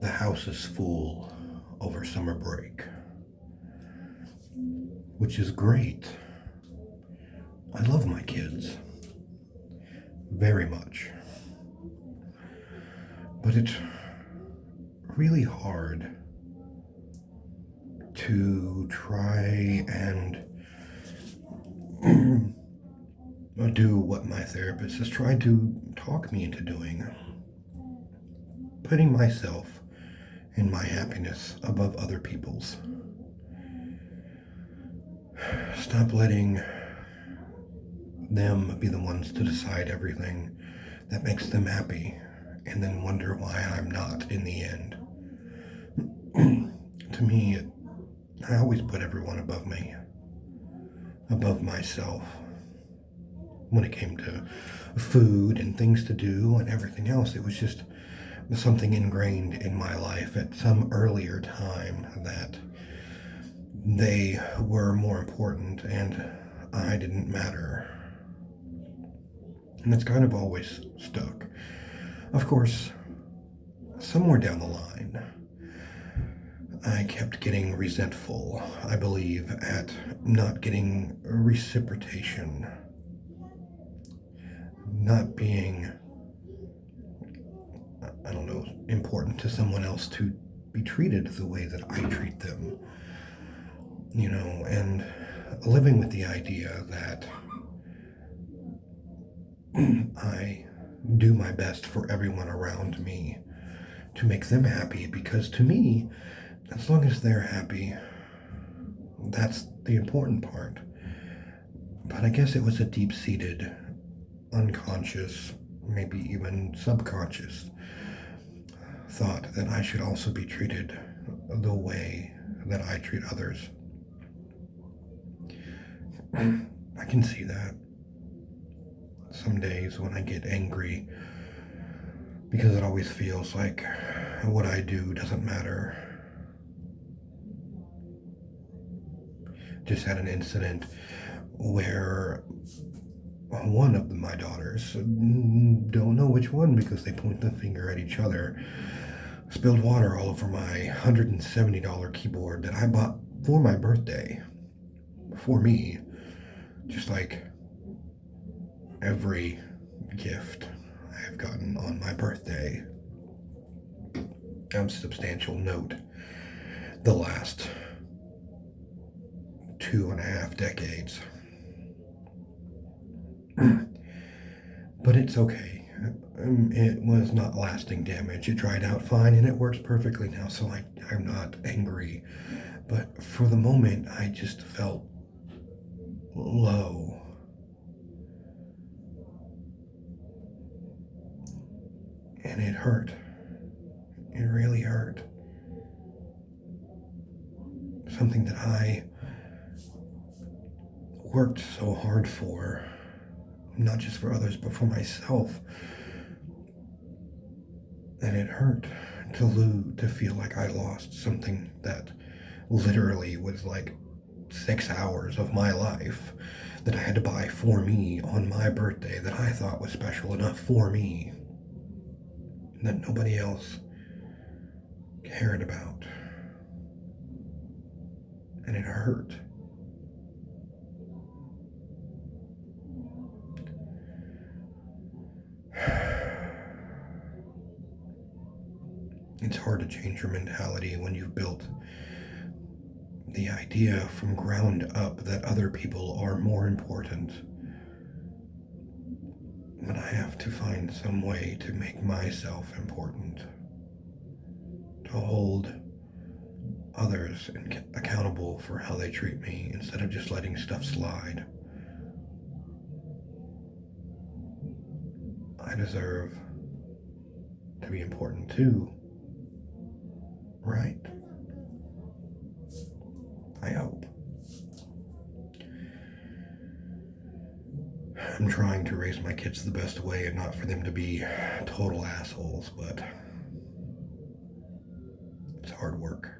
The house is full over summer break, which is great. I love my kids very much, but it's really hard to try and do what my therapist has tried to talk me into doing, putting myself and my happiness above other people's. Stop letting them be the ones to decide everything that makes them happy and then wonder why I'm not in the end. To me, I always put everyone above me, above myself. When it came to food and things to do and everything else, it was just something ingrained in my life at some earlier time that they were more important and I didn't matter. And it's kind of always stuck. Of course, somewhere down the line, I kept getting resentful, I believe, at not getting reciprocation, not being, I don't know, important to someone else to be treated the way that I treat them, and living with the idea that I do my best for everyone around me to make them happy, because to me, as long as they're happy, that's the important part. But I guess it was a deep-seated, unconscious, maybe even subconscious thought that I should also be treated the way that I treat others. I can see that some days when I get angry, because it always feels like what I do doesn't matter. Just had an incident where one of my daughters, don't know which one because they point the finger at each other, spilled water all over my $170 keyboard that I bought for my birthday, for me, just like every gift I have gotten on my birthday. On substantial note, the last 2.5 decades. But it's okay. It was not lasting damage. It dried out fine and it works perfectly now, so I'm not angry. But for the moment, I just felt low. And it hurt. It really hurt. Something that I worked so hard for, not just for others, but for myself. And it hurt to feel like I lost something that literally was like 6 hours of my life that I had to buy for me on my birthday, that I thought was special enough for me, that nobody else cared about. And it hurt. It's hard to change your mentality when you've built the idea from ground up that other people are more important. But I have to find some way to make myself important, to hold others accountable for how they treat me instead of just letting stuff slide. I deserve to be important too, right? I hope. I'm trying to raise my kids the best way and not for them to be total assholes, but it's hard work.